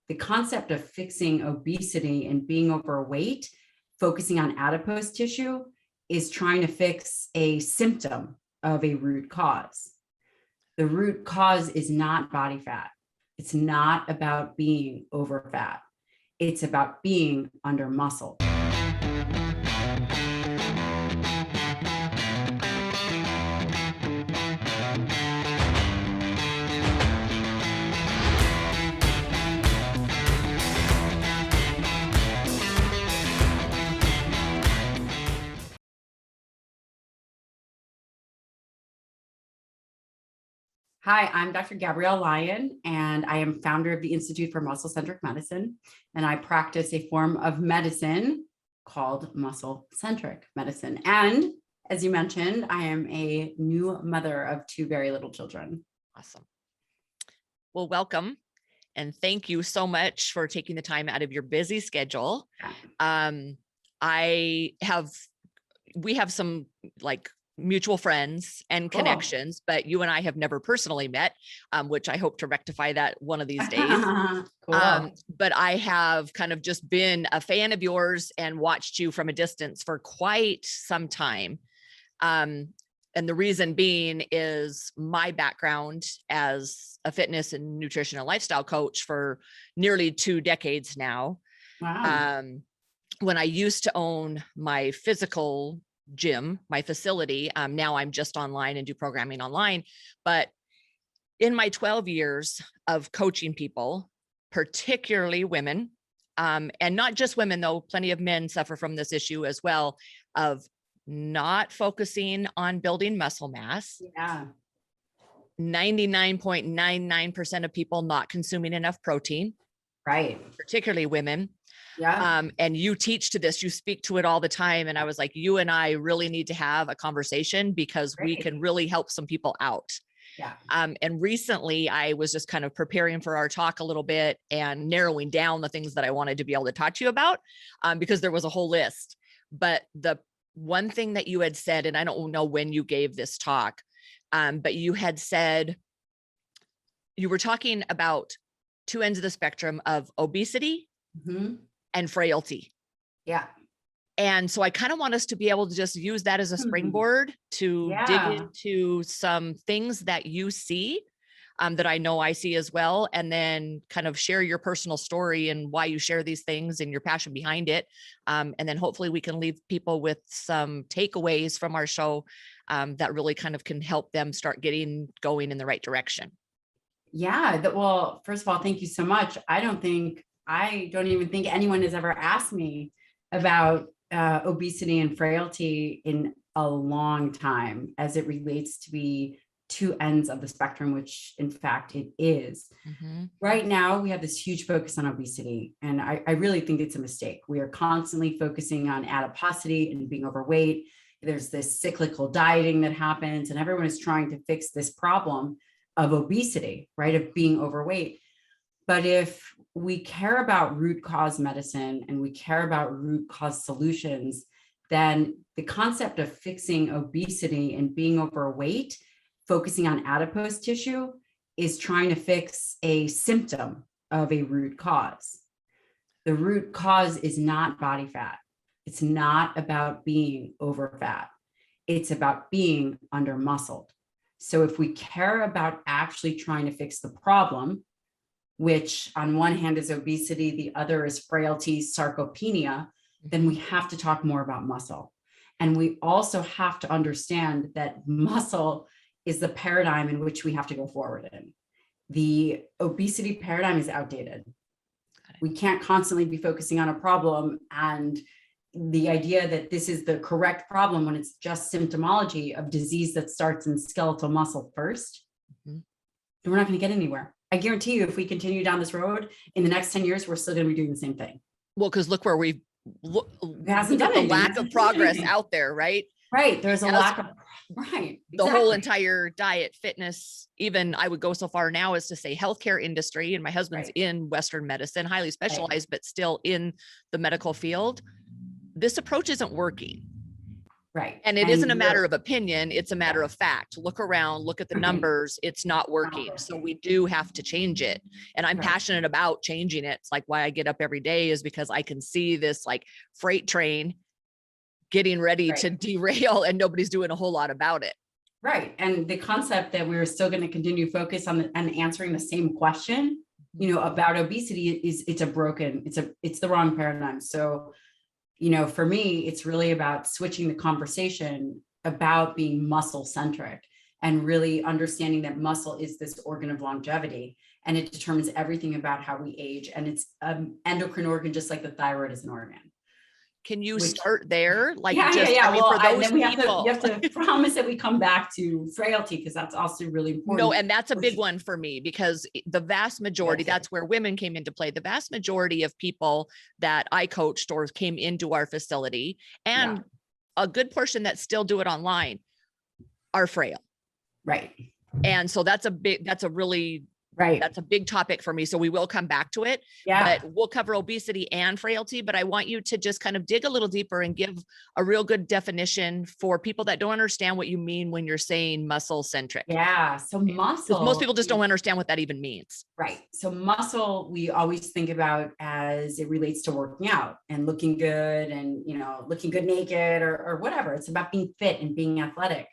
the concept of fixing obesity and being overweight, focusing on adipose tissue, is trying to fix a symptom of a root cause. The root cause is not body fat. It's not about being over fat. It's about being under muscle. Hi, I'm Dr. Gabrielle Lyon, and I am founder of the Institute for Muscle Centric Medicine, and I practice a form of medicine called Muscle Centric Medicine. And as you mentioned, I am a new mother of two very little children. Awesome. Well, welcome. And thank you so much for taking the time out of your busy schedule. We have some mutual friends and connections, but you and I have never personally met, which I hope to rectify that one of these days. Cool. But I have kind of just been a fan of yours and watched you from a distance for quite some time. And the reason being is my background as a fitness and nutrition and lifestyle coach for nearly 2 decades now. Wow. When I used to own my physical gym, my facility, now I'm just online and do programming online. But in my 12 years of coaching people, particularly women, and not just women, though plenty of men suffer from this issue as well, of not focusing on building muscle mass. Yeah. 99.99% of people not consuming enough protein. Right. Particularly women. Yeah. And you teach to this, you speak to it all the time. And I was like, you and I really need to have a conversation because we can really help some people out. Yeah. And recently I was just kind of preparing for our talk a little bit and narrowing down the things that I wanted to be able to talk to you about, because there was a whole list. But the one thing that you had said, and I don't know when you gave this talk, but you had said, you were talking about 2 ends of the spectrum of obesity and frailty. Yeah. And so I kind of want us to be able to just use that as a springboard to dig into some things that you see, that I know I see as well, and then kind of share your personal story and why you share these things and your passion behind it. And then hopefully we can leave people with some takeaways from our show that really kind of can help them start getting going in the right direction. Yeah. Well, first of all, thank you so much. I don't even think anyone has ever asked me about obesity and frailty in a long time as it relates to be 2 ends of the spectrum, which in fact it is. Right now, we have this huge focus on obesity, and I really think it's a mistake. We are constantly focusing on adiposity and being overweight. There's this cyclical dieting that happens, and everyone is trying to fix this problem of obesity, right? Of being overweight. But if we care about root cause medicine and we care about root cause solutions, then the concept of fixing obesity and being overweight, focusing on adipose tissue, is trying to fix a symptom of a root cause. The root cause is not body fat. It's not about being over fat. It's about being under muscled. So if we care about actually trying to fix the problem, which on one hand is obesity, the other is frailty, sarcopenia, then we have to talk more about muscle. And we also have to understand that muscle is the paradigm in which we have to go forward in. The obesity paradigm is outdated. We can't constantly be focusing on a problem and the idea that this is the correct problem when it's just symptomology of disease that starts in skeletal muscle first, then we're not going to get anywhere. I guarantee you, if we continue down this road in the next 10 years, we're still going to be doing the same thing. Well, because look where we've look at the lack of progress out there, right? Right. There's a lack of, right. The whole entire diet, fitness, even I would go so far now as to say healthcare industry, and my husband's in Western medicine, highly specialized, but still in the medical field. This approach isn't working. Right. And it isn't a matter of opinion, it's a matter of fact. Look around, look at the numbers, it's not working. So we do have to change it. And I'm passionate about changing it. It's like why I get up every day is because I can see this like freight train getting ready to derail and nobody's doing a whole lot about it. Right. And the concept that we're still going to continue focus on and answering the same question, you know, about obesity is it's the wrong paradigm. So, you know, for me, it's really about switching the conversation about being muscle centric and really understanding that muscle is this organ of longevity and it determines everything about how we age. And it's an endocrine organ, just like the thyroid is an organ. Can you start there? Like, yeah. I mean, well, for those then we people, have to promise that we come back to frailty because that's also really important. No, and that's a big one for me because the vast majority, that's where women came into play. The vast majority of people that I coached or came into our facility, and a good portion that still do it online, are frail. Right. And so that's a big topic for me. So we will come back to it, but we'll cover obesity and frailty, but I want you to just kind of dig a little deeper and give a real good definition for people that don't understand what you mean when you're saying muscle centric. Yeah. So muscle, most people just don't understand what that even means. Right. So muscle, we always think about as it relates to working out and looking good and, you know, looking good naked or whatever. It's about being fit and being athletic.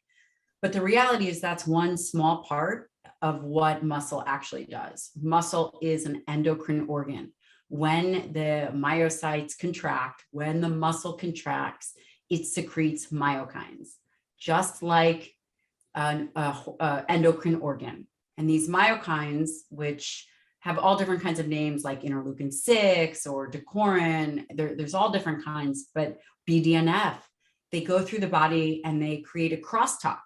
But the reality is that's one small part of what muscle actually does. Muscle is an endocrine organ. When the myocytes contract, when the muscle contracts, it secretes myokines, just like an endocrine organ. And these myokines, which have all different kinds of names like interleukin 6 or decorin, there's all different kinds, but BDNF, they go through the body and they create a crosstalk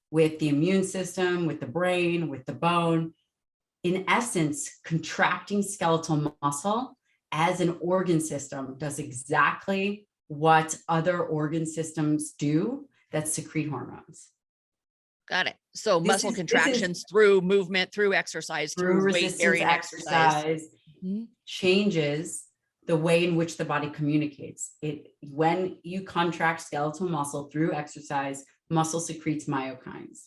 with the immune system, with the brain, with the bone. In essence, contracting skeletal muscle as an organ system does exactly what other organ systems do that secrete hormones. Got it. So muscle contractions through movement, through exercise, through weight bearing exercise changes the way in which the body communicates. When you contract skeletal muscle through exercise, muscle secretes myokines.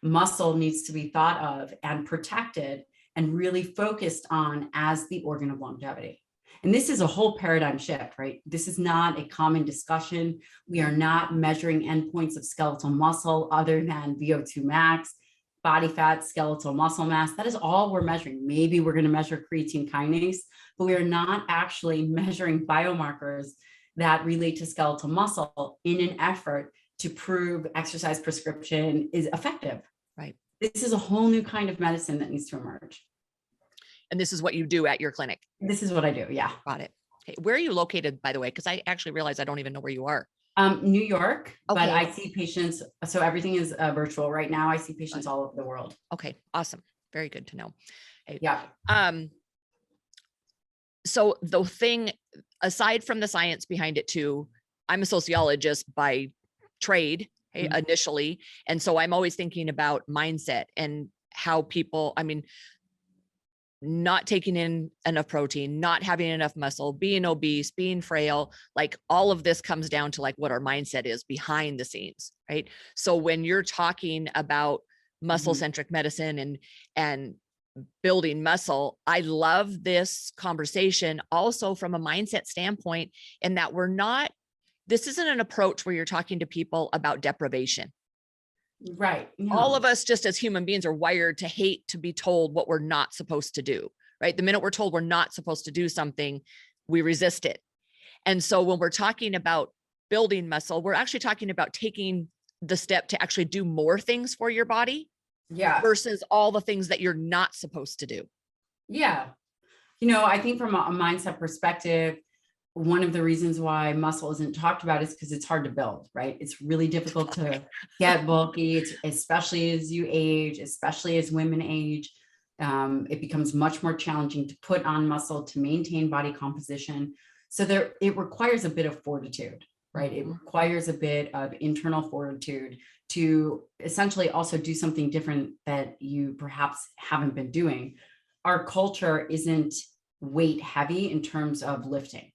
Muscle needs to be thought of and protected and really focused on as the organ of longevity. And this is a whole paradigm shift, right? This is not a common discussion. We are not measuring endpoints of skeletal muscle other than VO2 max, body fat, skeletal muscle mass. That is all we're measuring. Maybe we're going to measure creatine kinase, but we are not actually measuring biomarkers that relate to skeletal muscle in an effort to prove exercise prescription is effective. Right. This is a whole new kind of medicine that needs to emerge. And this is what you do at your clinic. This is what I do. Yeah. Got it. Okay. Where are you located, by the way? Because I actually realized I don't even know where you are. New York, okay. But I see patients. So everything is virtual right now. I see patients all over the world. Okay. Awesome. Very good to know. Okay. Yeah. So the thing, aside from the science behind it too, I'm a sociologist by trade initially. And so I'm always thinking about mindset and how people, I mean, not taking in enough protein, not having enough muscle, being obese, being frail, like all of this comes down to like what our mindset is behind the scenes, right? So when you're talking about muscle centric medicine and building muscle, I love this conversation also from a mindset standpoint, in that this isn't an approach where you're talking to people about deprivation. Right. Yeah. All of us just as human beings are wired to hate to be told what we're not supposed to do, right? The minute we're told we're not supposed to do something, we resist it. And so when we're talking about building muscle, we're actually talking about taking the step to actually do more things for your body versus all the things that you're not supposed to do. Yeah. You know, I think from a mindset perspective, one of the reasons why muscle isn't talked about is because it's hard to build, right? It's really difficult to get bulky, especially as you age, especially as women age. It becomes much more challenging to put on muscle, to maintain body composition. So it requires a bit of fortitude, right? It requires a bit of internal fortitude to essentially also do something different that you perhaps haven't been doing. Our culture isn't weight heavy in terms of lifting.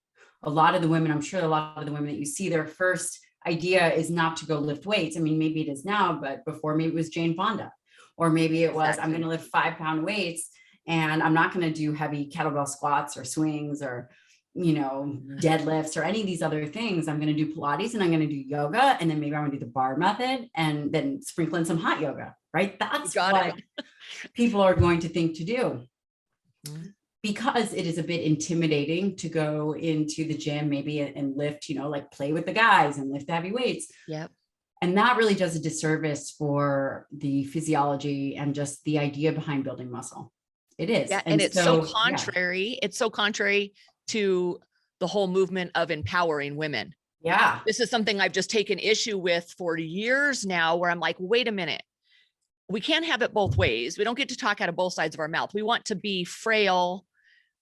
A lot of the women, I'm sure a lot of the women that you see, their first idea is not to go lift weights. I mean, maybe it is now, but before maybe it was Jane Fonda, or maybe it was, I'm going to lift 5-pound weights and I'm not going to do heavy kettlebell squats or swings or, deadlifts or any of these other things. I'm going to do Pilates and I'm going to do yoga. And then maybe I'm going to do the bar method and then sprinkle in some hot yoga, right? That's what people are going to think to do. Because it is a bit intimidating to go into the gym maybe and lift, like play with the guys and lift heavy weights. Yep. And that really does a disservice for the physiology and just the idea behind building muscle. It is. Yeah, and it's so contrary. Yeah. It's so contrary to the whole movement of empowering women. Yeah. This is something I've just taken issue with for years now, where I'm like, wait a minute. We can't have it both ways. We don't get to talk out of both sides of our mouth. We want to be frail,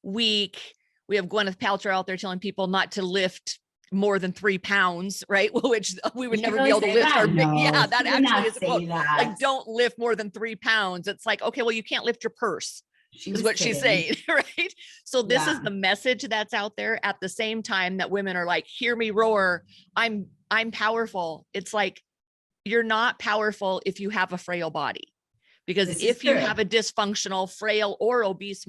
weak. We have Gwyneth Paltrow out there telling people not to lift more than 3 pounds, right? Which we would never be able to lift our big. Yeah, that actually is a quote. Like, don't lift more than 3 pounds. It's like, okay, well, you can't lift your purse. Is what she's saying, right? So this is the message that's out there at the same time that women are like, hear me roar. I'm powerful. It's like, you're not powerful if you have a frail body, because if you have a dysfunctional, frail, or obese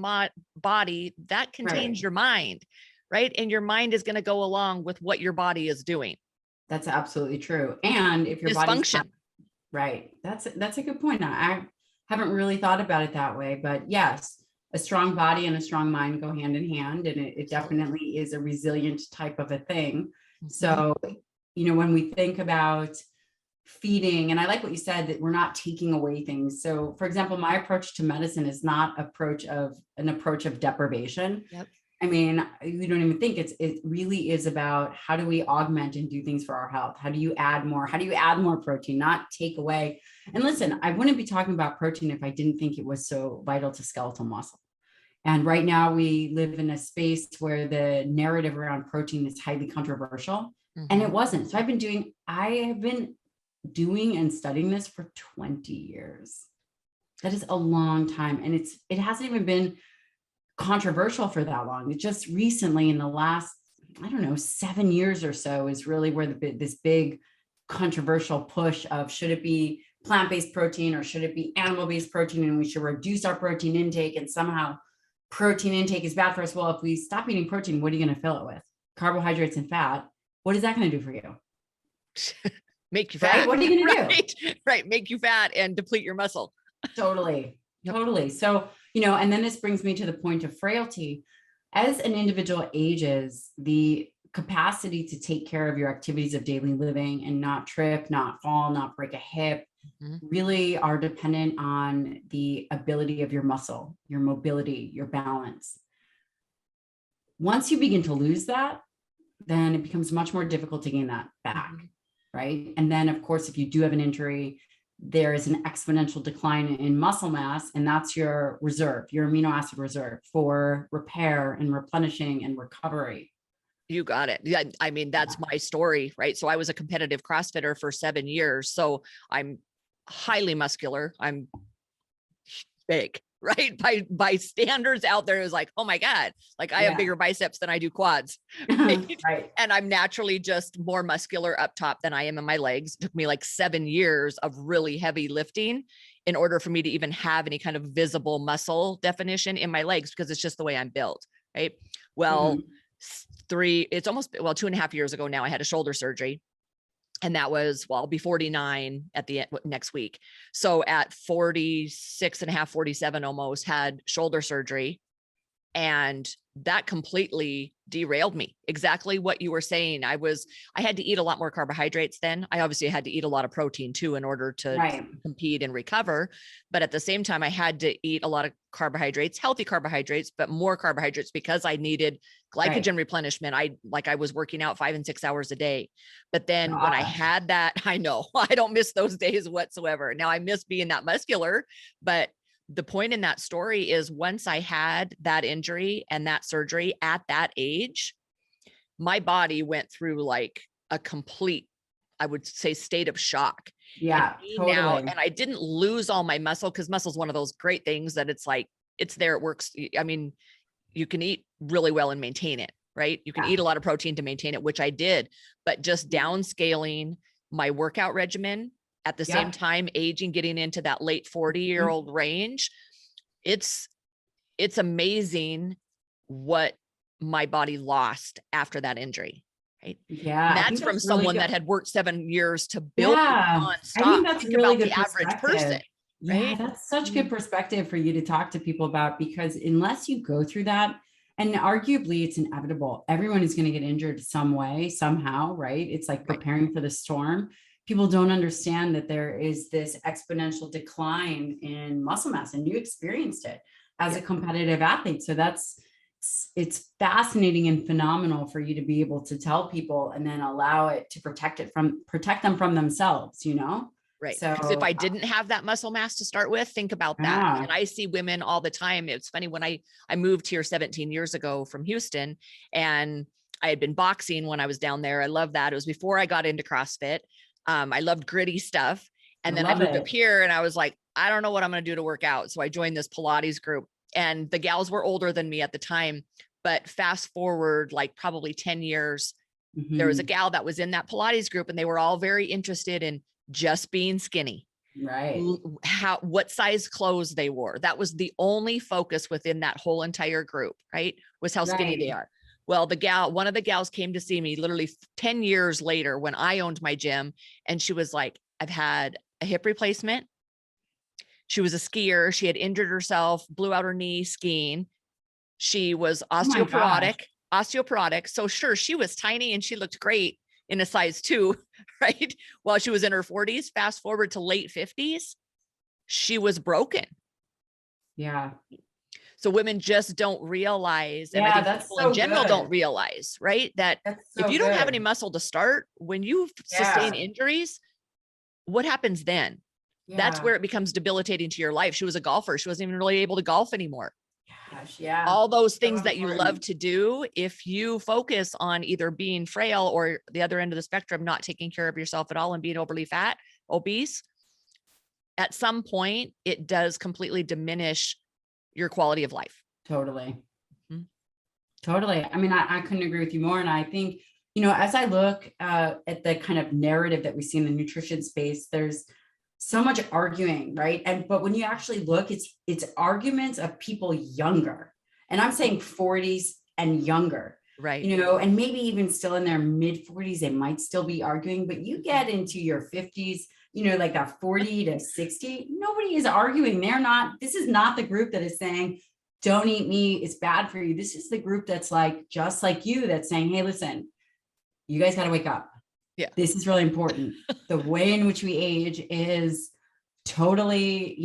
body, that contains your mind, right? And your mind is going to go along with what your body is doing. That's absolutely true. And if your dysfunction, right? That's a good point. I haven't really thought about it that way, but yes, a strong body and a strong mind go hand in hand, and it definitely is a resilient type of a thing. So, when we think about feeding, and I like what you said, that we're not taking away things. So, for example, my approach to medicine is not an approach of deprivation. Yep. I mean, you don't even think it really is about how do we augment and do things for our health? How do you add more? How do you add more protein, not take away? And listen, I wouldn't be talking about protein if I didn't think it was so vital to skeletal muscle. And right now we live in a space where the narrative around protein is highly controversial, and it wasn't. So I have been doing and studying this for 20 years. That is a long time. And it hasn't even been controversial for that long. It just recently, in the last, 7 years or so, is really where this big controversial push of, should it be plant-based protein or should it be animal-based protein, and we should reduce our protein intake, and somehow protein intake is bad for us. Well, if we stop eating protein, what are you going to fill it with? Carbohydrates and fat. What is that going to do for you? Make you fat. Right? What are you going to do? Right. Make you fat and deplete your muscle. Totally. Totally. So, and then this brings me to the point of frailty. As an individual ages, the capacity to take care of your activities of daily living and not trip, not fall, not break a hip, really are dependent on the ability of your muscle, your mobility, your balance. Once you begin to lose that, then it becomes much more difficult to gain that back. Right. And then, of course, if you do have an injury, there is an exponential decline in muscle mass, and that's your reserve, your amino acid reserve for repair and replenishing and recovery. You got it. Yeah. I mean, that's my story, right? So I was a competitive CrossFitter for 7 years. So I'm highly muscular. I'm big, right? By standards out there, it was like, oh my God, like I have bigger biceps than I do quads. Right? Right. And I'm naturally just more muscular up top than I am in my legs. It took me like 7 years of really heavy lifting in order for me to even have any kind of visible muscle definition in my legs, because it's just the way I'm built. Right. Well, it's almost 2.5 years ago now, I had a shoulder surgery. And that was, I'll be 49 at the end next week. So at 46 and a half, 47 almost, had shoulder surgery. And that completely derailed me. Exactly what you were saying. I had to eat a lot more carbohydrates then. I obviously had to eat a lot of protein too, in order to compete and recover. But at the same time, I had to eat a lot of carbohydrates, healthy carbohydrates, but more carbohydrates, because I needed glycogen replenishment. I was working out 5 and 6 hours a day. But then when I had that, I know I don't miss those days whatsoever. Now I miss being that muscular, but the point in that story is, once I had that injury and that surgery at that age, my body went through like a complete, I would say, state of shock. Yeah, totally. Now, and I didn't lose all my muscle, because muscle is one of those great things that it's like, it's there, it works. I mean, you can eat really well and maintain it. right? You can eat a lot of protein to maintain it, which I did, but just downscaling my workout regimen at the same time, aging, getting into that late 40-year-old range. It's amazing what my body lost after that injury. Right. Yeah. And that's from someone that had worked 7 years to build nonstop. I think that's Think really about good the average person. Yeah, right? that's such good perspective for you to talk to people about, because unless you go through that, and arguably it's inevitable, everyone is going to get injured some way, somehow, right? It's like preparing for the storm. People don't understand that there is this exponential decline in muscle mass, and you experienced it as a competitive athlete. So it's fascinating and phenomenal for you to be able to tell people and then allow it to protect them from themselves, you know? Right. So because if I didn't have that muscle mass to start with, think about that. And I see women all the time. It's funny, when I moved here 17 years ago from Houston, and I had been boxing when I was down there. I love that. It was before I got into CrossFit. I loved gritty stuff. And then I moved up here and I was like, I don't know what I'm going to do to work out. So I joined this Pilates group, and the gals were older than me at the time, but fast forward, like probably 10 years, there was a gal that was in that Pilates group, and they were all very interested in just being skinny, right? What size clothes they wore. That was the only focus within that whole entire group, right? Was how skinny they are. Well, one of the gals came to see me literally 10 years later when I owned my gym. And she was like, I've had a hip replacement. She was a skier. She had injured herself, blew out her knee skiing. She was osteoporotic. So sure, she was tiny and she looked great in a size 2, right? While she was in her 40s, fast forward to late 50s, she was broken. Yeah. So women just don't realize, and I think people in general don't realize, right? That if you don't have any muscle to start, when you sustain injuries, what happens then? That's where it becomes debilitating to your life. She was a golfer. She wasn't even really able to golf anymore. Gosh, all those things that you love to do, if you focus on either being frail or the other end of the spectrum, not taking care of yourself at all and being overly fat, obese, at some point, it does completely diminish your quality of life. Totally. Totally. I mean, I couldn't agree with you more. And I think, as I look at the kind of narrative that we see in the nutrition space, there's so much arguing, right? But when you actually look, it's arguments of people younger, and I'm saying 40s and younger, right? And maybe even still in their mid 40s, they might still be arguing, but you get into your 50s, like that 40 to 60, nobody is arguing. This is not the group that is saying, don't eat meat, it's bad for you. This is the group that's like, just like you, that's saying, hey, listen, you guys got to wake up. Yeah. This is really important. The way in which we age is totally,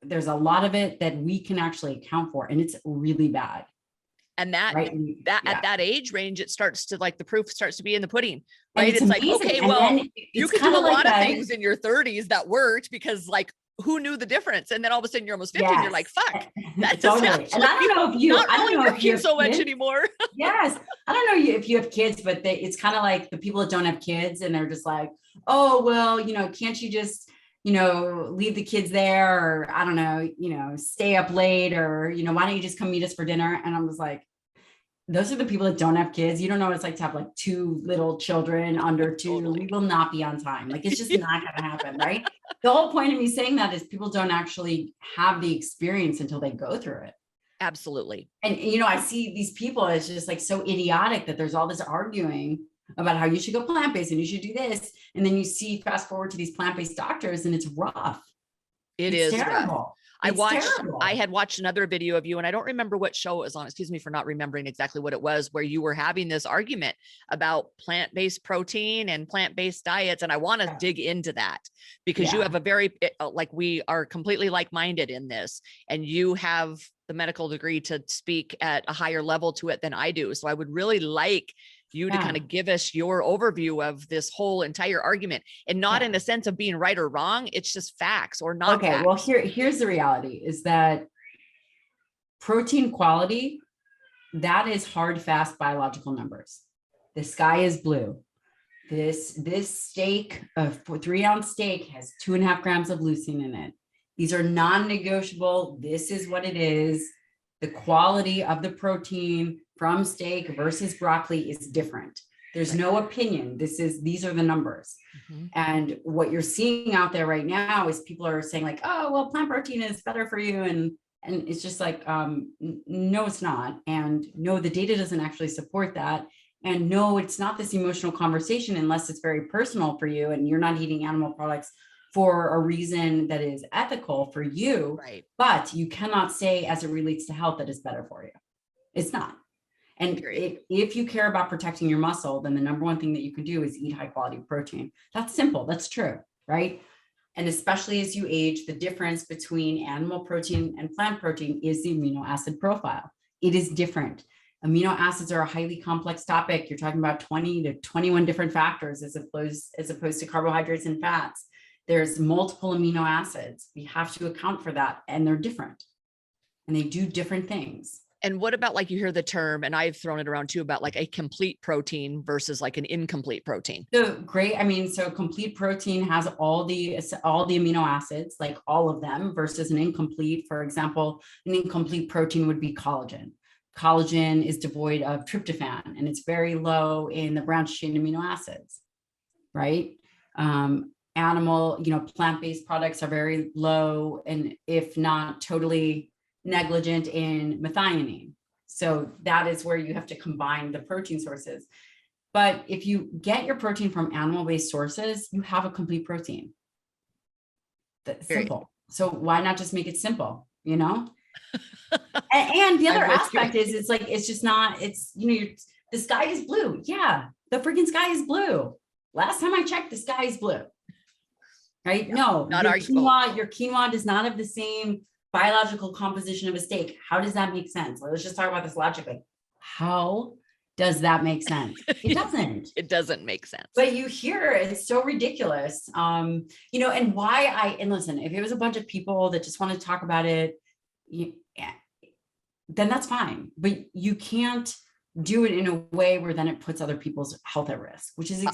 there's a lot of it that we can actually account for, and it's really bad. And at that age range, it starts to, like, the proof starts to be in the pudding, right? It's like, okay, well, you could do a lot of things in your 30s that worked, because, like, who knew the difference? And then all of a sudden you're almost 50 and you're like, fuck, that's totally. And I don't know if you, I don't know if you have so much anymore. Yes. I don't know if you have kids, but it's kind of like the people that don't have kids, and they're just like, oh, well, can't you just, leave the kids there, or I don't know, stay up late, or, why don't you just come meet us for dinner? And I was like, those are the people that don't have kids. You don't know what it's like to have like 2 little children under 2. Totally. We will not be on time. Like, it's just not going to happen. Right. The whole point of me saying that is people don't actually have the experience until they go through it. Absolutely. And, I see these people as just like so idiotic that there's all this arguing about how you should go plant-based and you should do this. And then you see, fast forward to these plant-based doctors, and it's rough. It's terrible. Rough. I had watched another video of you, and I don't remember what show it was on. Excuse me for not remembering exactly what it was, where you were having this argument about plant-based protein and plant-based diets. And I want to dig into that, because you have a very, we are completely like-minded in this, and you have the medical degree to speak at a higher level to it than I do. So I would really like you to kind of give us your overview of this whole entire argument, and not in a sense of being right or wrong. It's just facts or not. Okay. Facts. Well, here's the reality is that protein quality, that is hard, fast biological numbers. The sky is blue. This steak, a 3-ounce steak, has 2.5 grams of leucine in it. These are non-negotiable. This is what it is. The quality of the protein, from steak versus broccoli is different. There's no opinion. These are the numbers. Mm-hmm. And what you're seeing out there right now is people are saying like, oh, well, plant protein is better for you. And it's just like, no, it's not. And no, the data doesn't actually support that. And no, it's not this emotional conversation unless it's very personal for you and you're not eating animal products for a reason that is ethical for you. Right. But you cannot say as it relates to health that it's better for you. It's not. And if you care about protecting your muscle, then the number one thing that you can do is eat high quality protein. That's simple. That's true, right? And especially as you age, the difference between animal protein and plant protein is the amino acid profile. It is different. Amino acids are a highly complex topic. You're talking about 20 to 21 different factors as opposed to carbohydrates and fats. There's multiple amino acids. We have to account for that, and they're different. And they do different things. And what about, like, you hear the term, and I've thrown it around too, about like a complete protein versus like an incomplete protein? So great. I mean, so complete protein has all the amino acids, like all of them, versus an incomplete. For example, an incomplete protein would be collagen. Collagen is devoid of tryptophan, and it's very low in the branched chain amino acids, right? Plant-based products are very low, and if not totally negligent in methionine. So that is where you have to combine the protein sources. But if you get your protein from animal-based sources, you have a complete protein. That's simple. So why not just make it simple, you know? and the other aspect is, it's just not, the sky is blue. Yeah, the freaking sky is blue. Last time I checked, the sky is blue. Right? Yeah, no, your quinoa does not have the same biological composition of a steak. How does that make sense? Let's just talk about this logically. How does that make sense? It doesn't. It doesn't make sense. But you hear it's so ridiculous. And listen, if it was a bunch of people that just want to talk about it, then that's fine. But you can't do it in a way where then it puts other people's health at risk, which is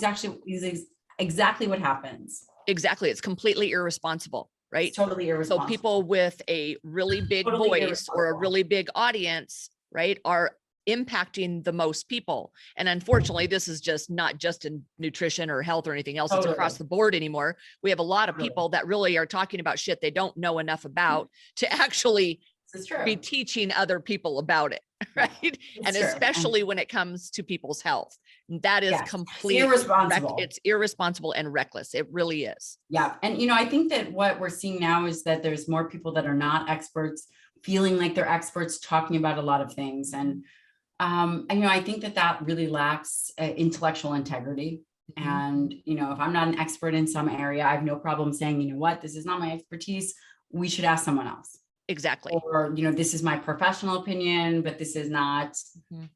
exactly what happens. Exactly. It's completely irresponsible. Right? Totally irresponsible. So people with a really big voice or a really big audience, right, are impacting the most people. And unfortunately, this is just not just in nutrition or health or anything else. It's across the board anymore. We have a lot of people that really are talking about shit they don't know enough about to actually be teaching other people about it. Right. And especially when it comes to people's health, that is completely irresponsible. It's irresponsible and reckless. It really is. Yeah. And, I think that what we're seeing now is that there's more people that are not experts feeling like they're experts talking about a lot of things. And, I think that really lacks intellectual integrity. Mm-hmm. And, if I'm not an expert in some area, I have no problem saying, you know what, this is not my expertise. We should ask someone else. Exactly. Or, this is my professional opinion, but this is not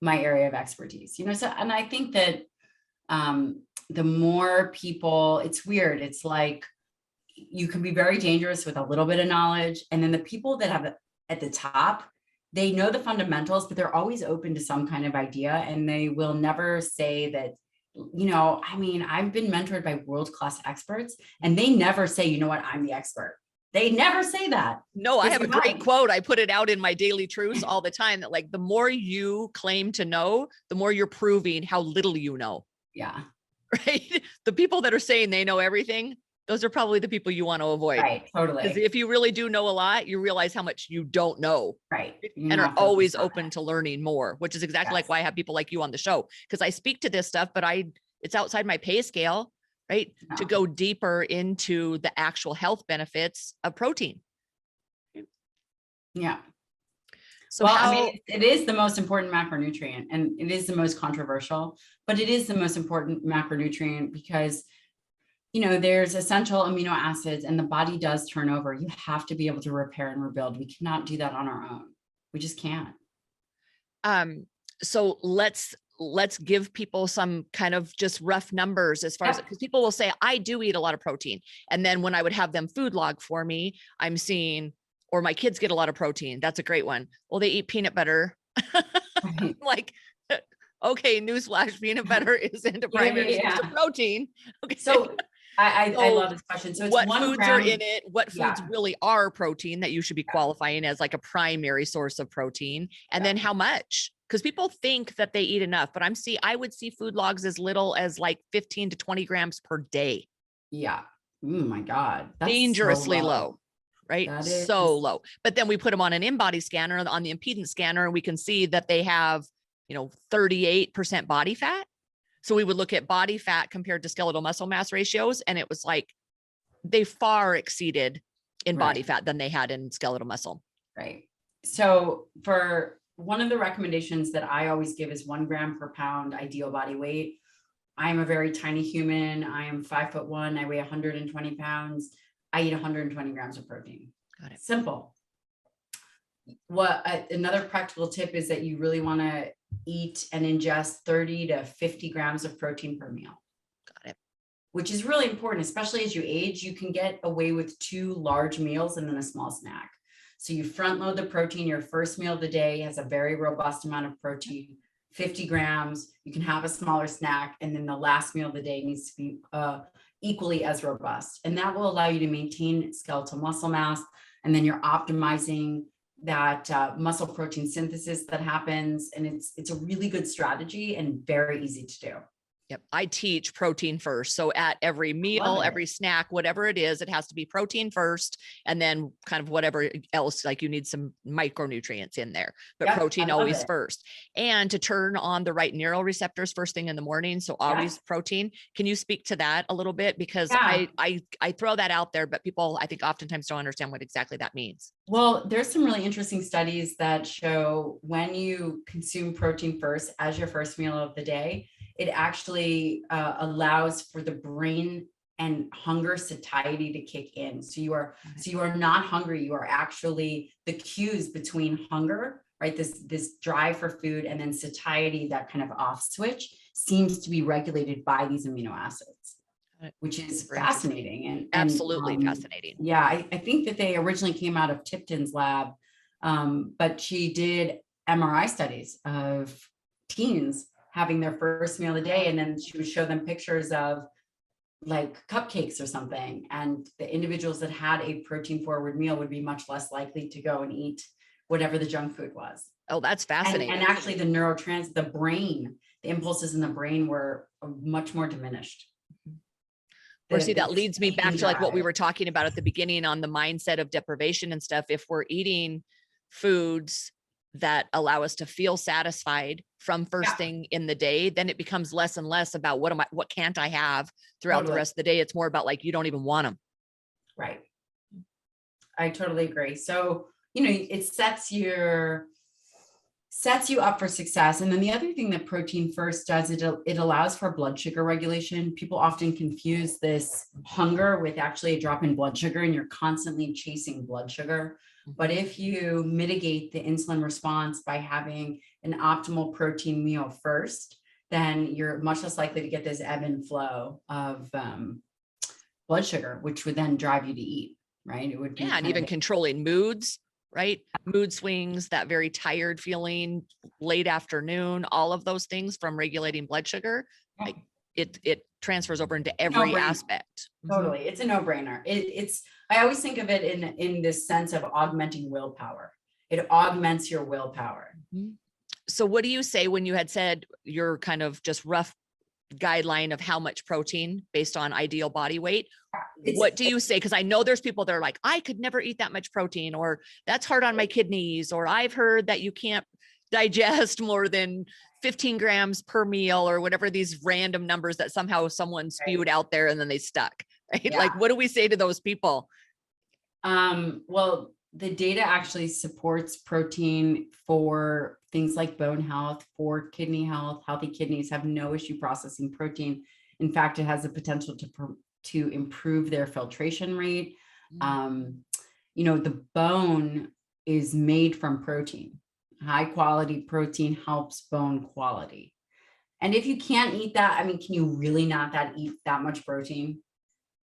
my area of expertise, and I think that the more people, it's weird. It's like, you can be very dangerous with a little bit of knowledge. And then the people that have it at the top, they know the fundamentals, but they're always open to some kind of idea. And they will never say that, I've been mentored by world-class experts, and they never say, you know what, I'm the expert. They never say that. No, I have a great quote. I put it out in my daily truths all the time that, like, the more you claim to know, the more you're proving how little you know. Yeah. Right. The people that are saying they know everything, those are probably the people you want to avoid. Right. Totally. Because if you really do know a lot, you realize how much you don't know. Right. And are always open to learning more, which is exactly like why I have people like you on the show. Because I speak to this stuff, but it's outside my pay scale. Right. No. To go deeper into the actual health benefits of protein. Yeah. So it is the most important macronutrient, and it is the most controversial, but it is the most important macronutrient because, there's essential amino acids and the body does turn over. You have to be able to repair and rebuild. We cannot do that on our own. We just can't. So let's give people some kind of just rough numbers as far as, because people will say, I do eat a lot of protein. And then when I would have them food log for me, I'm seeing, or my kids get a lot of protein. That's a great one. Well, they eat peanut butter. Right. Like, okay, newsflash, peanut butter isn't a primary source of protein. Okay. So I love this question. So it's what 1 foods gram. are in it? What foods Yeah. really are protein that you should be qualifying as like a primary source of protein? And then how much? Because people think that they eat enough, but I would see food logs as little as like 15 to 20 grams per day. Yeah. Oh my God. That's Dangerously so low, right? That So is low. But then we put them on an in-body scanner, on the impedance scanner, and we can see that they have, 38% body fat. So we would look at body fat compared to skeletal muscle mass ratios, and it was like they far exceeded in body right. fat than they had in skeletal muscle. Right. So for one of the recommendations that I always give is 1 gram per pound ideal body weight. I'm a very tiny human. I am 5'1". I weigh 120 pounds. I eat 120 grams of protein. Got it. Simple. Another practical tip is that you really want to eat and ingest 30 to 50 grams of protein per meal. Got it. Which is really important, especially as you age. You can get away with 2 large meals and then a small snack. So you front load the protein. Your first meal of the day has a very robust amount of protein, 50 grams. You can have a smaller snack, and then the last meal of the day needs to be equally as robust. And that will allow you to maintain skeletal muscle mass. And then you're optimizing that muscle protein synthesis that happens. And it's a really good strategy and very easy to do. Yep. I teach protein first. So at every meal, every snack, whatever it is, it has to be protein first, and then kind of whatever else, like you need some micronutrients in there, but protein always first. And to turn on the right neural receptors first thing in the morning. So always protein. Can you speak to that a little bit? Because I throw that out there, but people, I think, oftentimes don't understand what exactly that means. Well, there's some really interesting studies that show when you consume protein first as your first meal of the day, it actually allows for the brain and hunger satiety to kick in. So you are not hungry. You are actually the cues between hunger, right? This drive for food, and then satiety, that kind of off switch, seems to be regulated by these amino acids, which is fascinating and absolutely fascinating. Yeah, I think that they originally came out of Tipton's lab, but she did MRI studies of teens having their first meal of the day, and then she would show them pictures of like cupcakes or something, and the individuals that had a protein forward meal would be much less likely to go and eat whatever the junk food was. Oh, that's fascinating. And actually the brain, the impulses in the brain were much more diminished. See, that leads me back to like what we were talking about at the beginning on the mindset of deprivation and stuff. If we're eating foods that allow us to feel satisfied from first thing in the day, then it becomes less and less about what can't I have throughout the rest of the day. It's more about like, you don't even want them. Right. I totally agree. So, it sets you up for success. And then the other thing that protein first does, it allows for blood sugar regulation. People often confuse this hunger with actually a drop in blood sugar, and you're constantly chasing blood sugar. But if you mitigate the insulin response by having an optimal protein meal first, then you're much less likely to get this ebb and flow of blood sugar, which would then drive you to eat, right? It would be and even controlling moods, right? Mood swings, that very tired feeling, late afternoon, all of those things from regulating blood sugar. Like it transfers over into every aspect. Totally. It's a no-brainer. I always think of it in this sense of augmenting willpower. It augments your willpower. So what do you say when you had said your kind of just rough guideline of how much protein based on ideal body weight? What do you say? Because I know there's people that are like, I could never eat that much protein, or that's hard on my kidneys, or I've heard that you can't digest more than 15 grams per meal, or whatever these random numbers that somehow someone spewed out there and then they stuck, right? Yeah. Like, what do we say to those people? Well, the data actually supports protein for things like bone health, for kidney health. Healthy kidneys have no issue processing protein. In fact, it has the potential to improve their filtration rate. The bone is made from protein. High quality protein helps bone quality. And if you can't eat that, can you really not eat that much protein?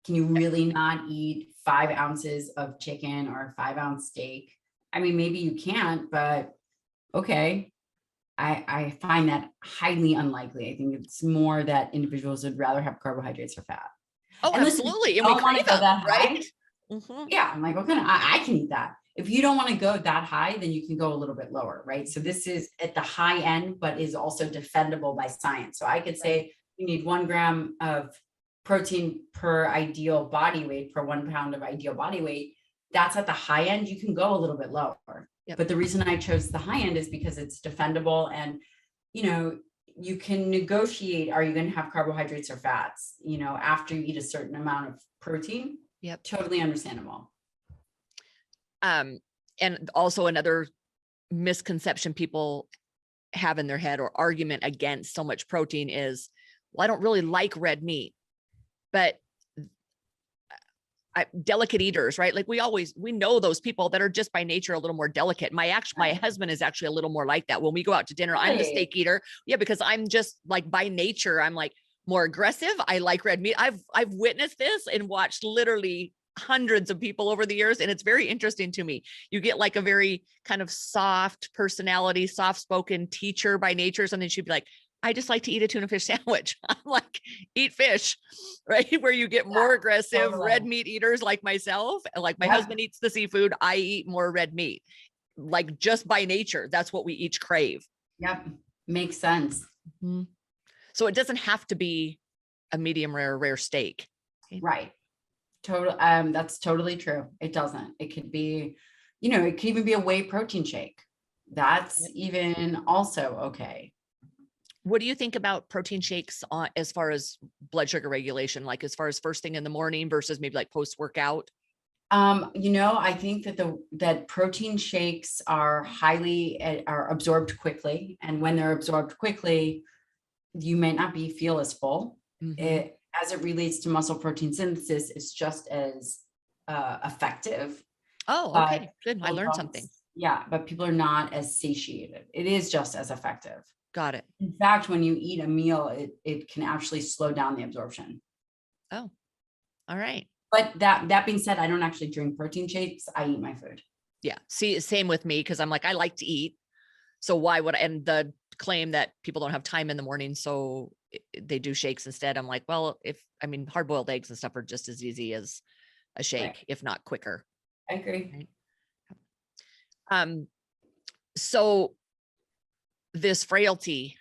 Can you really not eat 5 ounces of chicken or a 5-ounce steak? Maybe you can't, but okay. I find that highly unlikely. I think it's more that individuals would rather have carbohydrates or fat. Oh, And listen, if absolutely. you And we don't want to crave go them, that right? high, Mhm. yeah, I'm like, what kind of, I can eat that. If you don't want to go that high, then you can go a little bit lower, right? So this is at the high end, but is also defendable by science. So I could say you need 1 gram of protein per ideal body weight, per 1 pound of ideal body weight. That's at the high end. You can go a little bit lower. Yep. But the reason I chose the high end is because it's defendable, and, you know, you can negotiate, are you going to have carbohydrates or fats, you know, after you eat a certain amount of protein? Yep. Totally understandable. And also another misconception people have in their head, or argument against so much protein, is, well, I don't really like red meat, but delicate eaters, right? Like we know those people that are just by nature a little more delicate. My husband is actually a little more like that. When we go out to dinner, I'm the steak eater. Yeah, because I'm just like, by nature, I'm like more aggressive. I like red meat. I've witnessed this and watched literally hundreds of people over the years, and it's very interesting to me. You get like a very kind of soft personality, soft-spoken teacher by nature, something she'd be like, I just like to eat a tuna fish sandwich. I'm like, eat fish, right? Where you get more aggressive red meat eaters like myself. Like my husband eats the seafood, I eat more red meat. Like, just by nature, that's what we each crave. Yep. Makes sense. Mm-hmm. So it doesn't have to be a medium rare steak. Okay. Right. That's totally true. It doesn't. It could be, you know, it could even be a whey protein shake. That's even also okay. What do you think about protein shakes as far as blood sugar regulation, like as far as first thing in the morning versus maybe like post-workout? You know, I think that protein shakes are are absorbed quickly. And when they're absorbed quickly, you may not feel as full. Mm-hmm. As it relates to muscle protein synthesis, it's just as effective. Oh, okay, good. I learned something. Yeah, but people are not as satiated. It is just as effective. Got it. In fact, when you eat a meal, it can actually slow down the absorption. Oh, all right. But that being said, I don't actually drink protein shakes. I eat my food. Yeah. See, same with me, because I'm like, I like to eat. So why would and the claim that people don't have time in the morning, so they do shakes instead. I'm like, well, hard-boiled eggs and stuff are just as easy as a shake, if not quicker. I agree. Right? So this frailty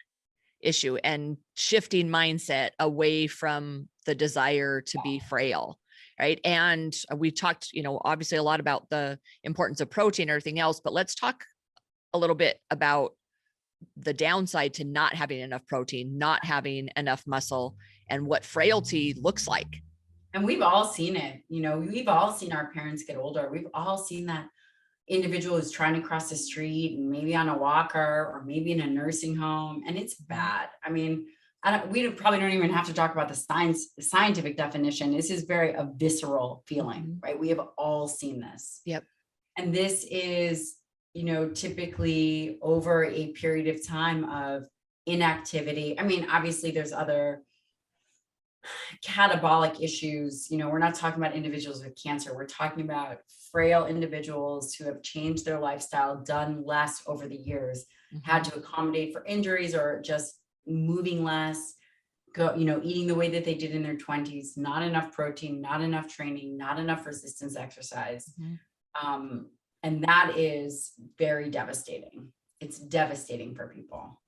issue and shifting mindset away from the desire to be frail, right? And we talked, obviously a lot about the importance of protein and everything else, but let's talk a little bit about the downside to not having enough protein, not having enough muscle, and what frailty looks like. And we've all seen it. We've all seen our parents get older. We've all seen that individual who's trying to cross the street and maybe on a walker or maybe in a nursing home, and it's bad. I mean, we probably don't even have to talk about the scientific definition. This is a visceral feeling, right? We have all seen this. Yep. And this is, typically over a period of time of inactivity. I mean, obviously there's other catabolic issues. We're not talking about individuals with cancer. We're talking about frail individuals who have changed their lifestyle, done less over the years, had to accommodate for injuries, or just moving less, eating the way that they did in their 20s, not enough protein, not enough training, not enough resistance exercise. And that is very devastating. It's devastating for people.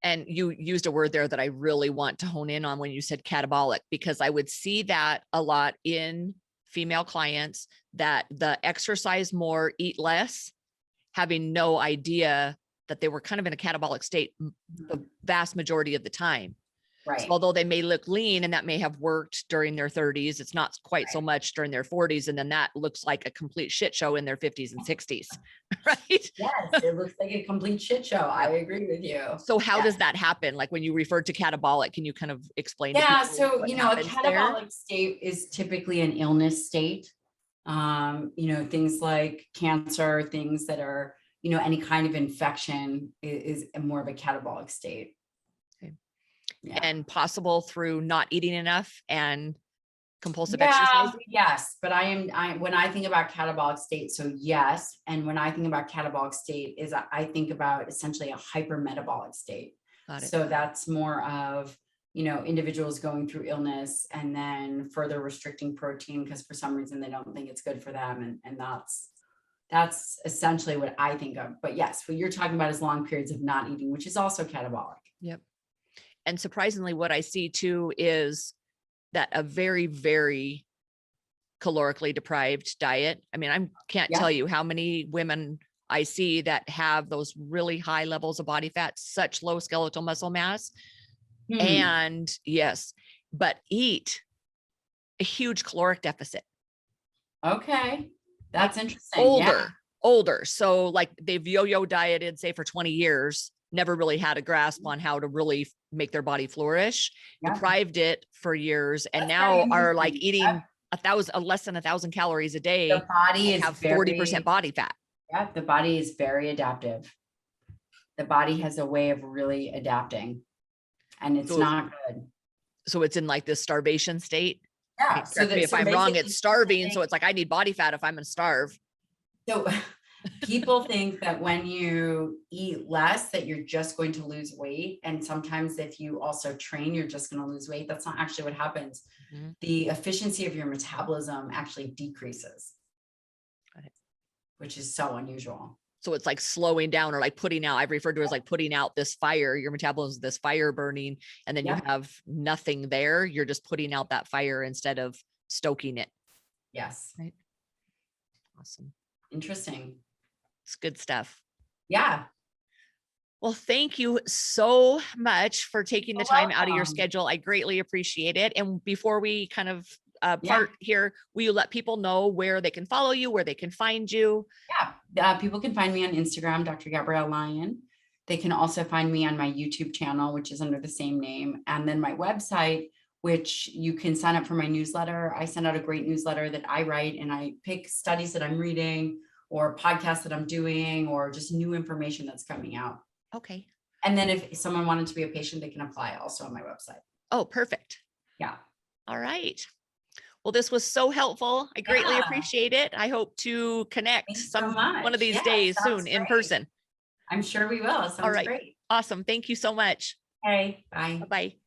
And you used a word there that I really want to hone in on when you said catabolic, because I would see that a lot in female clients, that the exercise more, eat less, having no idea that they were kind of in a catabolic state the vast majority of the time. Right. So although they may look lean and that may have worked during their 30s, it's not quite so much during their 40s. And then that looks like a complete shit show in their 50s and 60s, right? Yes, it looks like a complete shit show. I agree with you. So how does that happen? Like when you referred to catabolic, can you kind of explain? Yeah, so, a catabolic state is typically an illness state. Things like cancer, things that are, any kind of infection is more of a catabolic state. Yeah. And possible through not eating enough and compulsive exercise. Yes, but when I think about catabolic state, so yes, and when I think about catabolic state is I think about essentially a hypermetabolic state. Got it. So that's more of individuals going through illness and then further restricting protein because for some reason they don't think it's good for them. And that's essentially what I think of. But yes, what you're talking about is long periods of not eating, which is also catabolic. Yep. And surprisingly, what I see too is that a very, very calorically deprived diet. I mean, I can't tell you how many women I see that have those really high levels of body fat, such low skeletal muscle mass. And yes, but eat a huge caloric deficit. Okay. That's interesting. Older. So like they've yo-yo dieted, say for 20 years, never really had a grasp on how to really make their body flourish, deprived it for years. And now are like eating less than 1,000 calories a day. The body is have 40% body fat. Yeah. The body is very adaptive. The body has a way of really adapting and it's not good. So it's in like this starvation state. Yeah. Correct me if I'm wrong, it's starving. So it's like, I need body fat if I'm going to starve. So people think that when you eat less, that you're just going to lose weight. And sometimes if you also train, you're just going to lose weight. That's not actually what happens. The efficiency of your metabolism actually decreases, which is so unusual. So it's like slowing down or like putting out, I've referred to it as like putting out this fire, your metabolism, this fire burning, and then you have nothing there. You're just putting out that fire instead of stoking it. Yes. Right. Awesome. Interesting. It's good stuff. Yeah. Well, thank you so much for taking the time out of your schedule. I greatly appreciate it. And before we kind of part here, will you let people know where they can follow you, where they can find you? Yeah. People can find me on Instagram, Dr. Gabrielle Lyon. They can also find me on my YouTube channel, which is under the same name. And then my website, which you can sign up for my newsletter. I send out a great newsletter that I write and I pick studies that I'm reading or podcasts that I'm doing or just new information that's coming out. Okay. And then if someone wanted to be a patient, they can apply also on my website. Oh, perfect. Yeah. All right. Well, this was so helpful. I greatly appreciate it. I hope to connect one of these days soon in person. I'm sure we will. Sounds great. Awesome. Thank you so much. Hey, bye. Bye-bye.